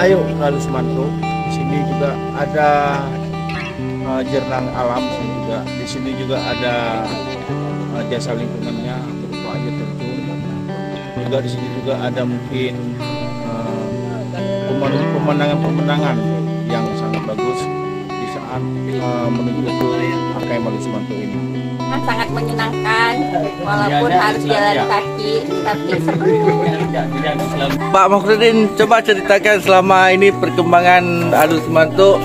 yuk lalu Semanto. Di sini juga ada jernang alam juga. Di sini juga ada jasa lingkungannya berupa air terjun. Juga di sini juga ada mungkin pemandangan-pemandangan yang sangat bagus di saat menuju ke Akai Malu Semanto ini. Sangat menyenangkan walaupun harus jalan kaki tapi seru. Pak Makhrudin, coba ceritakan selama ini perkembangan Alus Semanto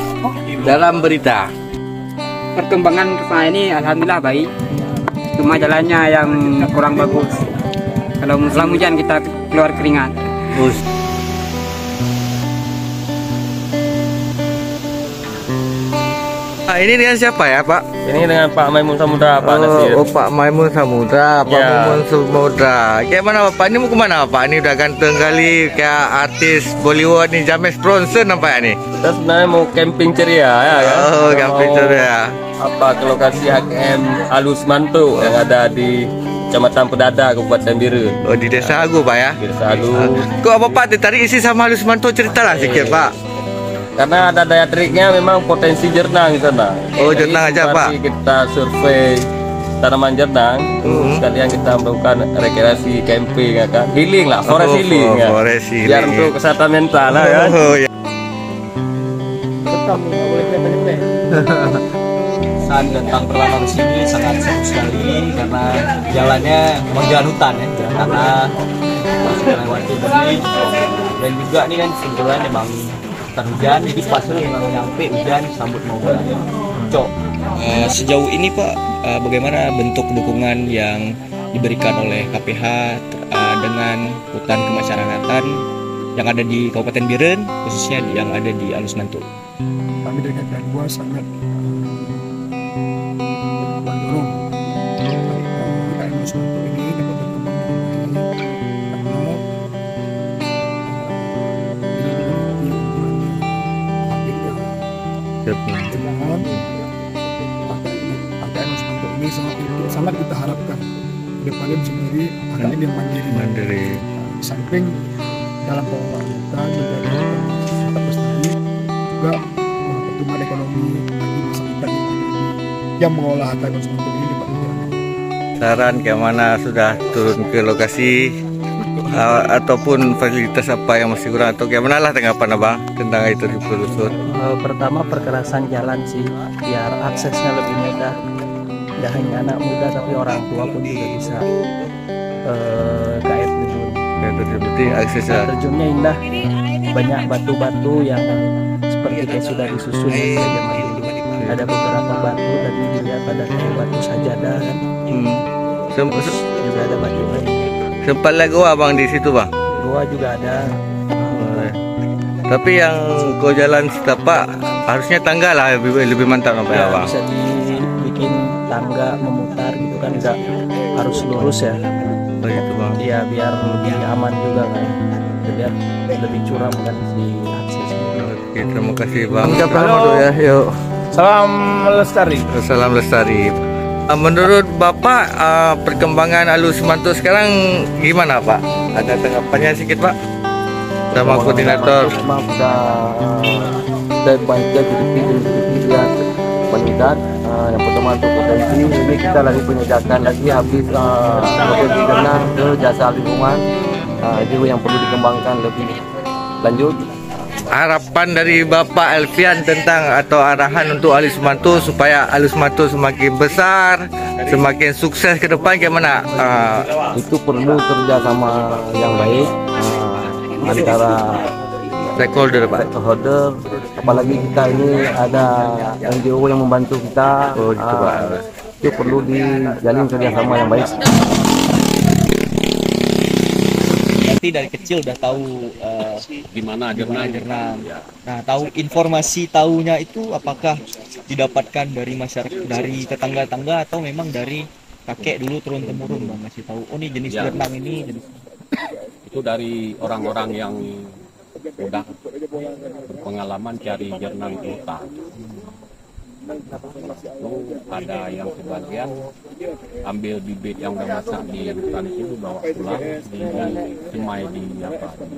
dalam berita. Perkembangan selama ini alhamdulillah baik, cuma jalannya yang kurang bagus. Kalau musim hujan kita keluar keringat. Ini dengan siapa ya Pak? Ini dengan Pak Maimun Samudra, Pak Nasir. Oh, Pak Maimun Samudra, Pak Maimun Samudra. Kayak mana Bapak? Ini mau kemana Pak? Ini udah ganteng kali kayak artis Bollywood nih, James Bronson nampaknya nih. Kita sebenarnya mau camping ceria ya kan? Oh, camping ceria. Apa ke lokasi HKM Alus Semanto yang ada di Kecamatan Pedada, Kabupaten Birun. Oh, di Desa Agu Pak ya? Di Desa Agu. Kok Bapak tertarik isi sama Alus Semanto, ceritalah sedikit Pak. Karena ada daya tariknya, memang potensi jernang di sana. Oh, jernang aja Pak. Kita survei tanaman jernang, sekalian kita melakukan rekreasi camping ya kan, healing lah, forest healing ya. Forest healing. Biar untuk kesehatan mental lah kan. Oh, ya. Saat datang pertama ke sini sangat seru sekali karena jalannya memang jalan hutan ya, jalan tanah, masuk melewati benih, dan juga ini kan kebetulan memang hujan, jadi pas memang nyampe hujan sambut mau cok. Sejauh ini Pak, bagaimana bentuk dukungan yang diberikan oleh KPH dengan hutan kemasyarakatan yang ada di Kabupaten Birun, khususnya yang ada di Alus Semanto? Kami dengan Gangua sangat mendorong UKM Alus Semanto ini dapat berkembang dengan ini sangat kita harapkan depannya bisa menjadi akan yang mandiri. Di samping dalam pengelolaan hutan menjadi tetap lestari, juga pertumbuhan ekonomi bagi masyarakat yang mengolah hutan Semanto ini dapat berjalan. Saran kemana sudah turun ke lokasi ataupun fasilitas apa yang masih kurang atau gimana lah tanggapan Abang tentang itu di Pelusur? Pertama perkerasan jalan sih, biar aksesnya lebih mudah. Tidak hanya anak muda tapi orang tua pun juga bisa ke air terjun. Air terjun penting aksesnya. Air terjunnya indah, banyak batu-batu yang seperti kayak sudah disusun di zaman dulu. Ada beberapa batu tadi dilihat ada kayak batu sajadah kan. Terus juga ada batu lain. Sempat lagi Abang di situ Bang? Goa juga ada. Tapi yang kau jalan setapak harusnya tangga lah lebih mantap apa ya Bang? Bisa dibikin tangga memutar gitu kan, nggak harus lurus ya. Begitu Bang? Iya, biar lebih aman juga kan. Biar lebih curam kan si aksesnya. Oke, terima kasih Bang. Halo. Ya, yuk. Salam lestari. Salam lestari. Menurut Bapak perkembangan Alus Semanto sekarang gimana Pak? Ada tanggapannya sedikit Pak? Sama koordinator. Memang sudah baiknya jadi meningkat. Yang pertama untuk potensi ini kita lagi penyediakan lagi habis potensi jernang ke jasa lingkungan, itu yang perlu dikembangkan lebih lanjut. Harapan dari Bapak Elvian tentang atau arahan untuk Alus Semanto supaya Alus Semanto semakin besar, semakin sukses ke depan gimana? Itu perlu kerjasama yang baik antara Stakeholder Pak. stakeholder, apalagi kita ini ada NGO yang membantu kita. Oh, gitu, Pak. Itu perlu dijalin kerjasama yang baik. Berarti dari kecil udah tahu gimana jernang. Nah, tahu informasi tahunya itu apakah didapatkan dari masyarakat, dari tetangga-tetangga atau memang dari kakek dulu turun temurun Bang ngasih tahu, oh ini jenis jernang ini jenis. Itu dari orang-orang yang udah pengalaman cari jernang di hutan. Itu ada yang sebagian ambil bibit yang udah masak di hutan itu bawa pulang di semai di apa di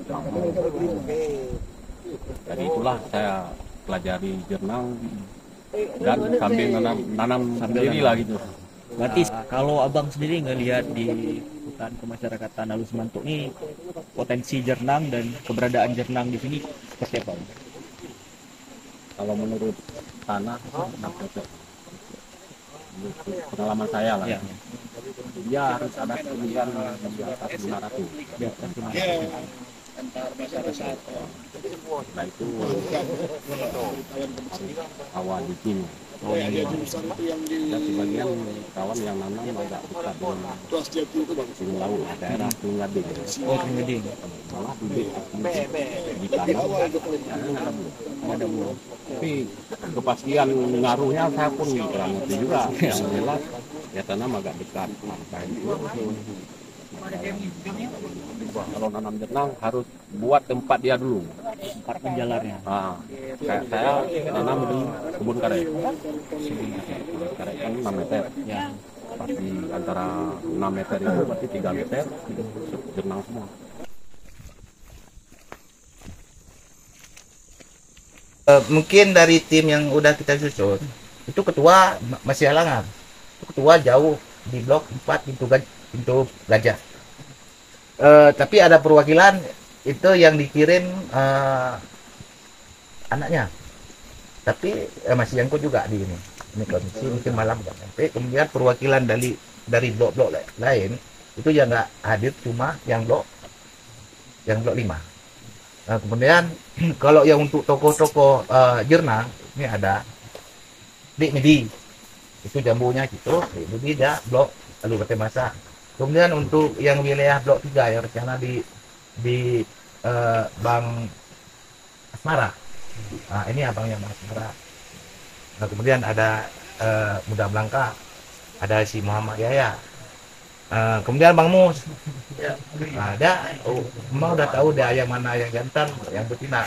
Dari itulah saya pelajari jernang dan sambil nanam sendiri lah gitu. Berarti kalau abang sendiri ngelihat di hutan kemasyarakatan Alus Mantuk ini potensi jernang dan keberadaan jernang di sini seperti apa? Kalau menurut tanah pengalaman saya lah. Ya. Dia harus ada ketinggian di atas 500. Di atas 500. Nah itu awal di sini. Dan sebagian kawan yang nanam agak dekat dengan Gunung Laut, daerah Gunung Gading. Oh, Gading. Malah bibit di tanam ada buah. Tapi kepastian ngaruhnya saya pun kurang ngerti juga. Yang jelas ya tanam agak dekat pantai. Kalau nanam jernang harus buat tempat dia dulu. Tempat menjalarnya. Nah, kayak saya nanam di kebun karet. Karet kan 6 meter. Ya. Pasti antara 6 meter itu berarti 3 meter jernang semua. Mungkin dari tim yang udah kita susun itu ketua masih halangan, itu ketua jauh di blok 4 pintu gajah. Tapi ada perwakilan itu yang dikirim anaknya, tapi masih nyangkut juga di ini kondisi mungkin malam nggak sampai. Kemudian perwakilan dari blok-blok lain itu yang nggak hadir, cuma yang blok 5. Nah, kemudian kalau yang untuk tokoh-tokoh jernang ini ada Dik Medi, itu jambunya gitu. Dik Medi dia blok lalu Bate Masa. Kemudian untuk yang wilayah blok 3 yang rencana di Bang Asmara, nah, ini abangnya Bang Asmara. Nah, kemudian ada Muda Blangka, ada si Muhammad Yahya. Kemudian Bang Mus, nah, dia memang udah tahu dia yang mana yang jantan, yang betina.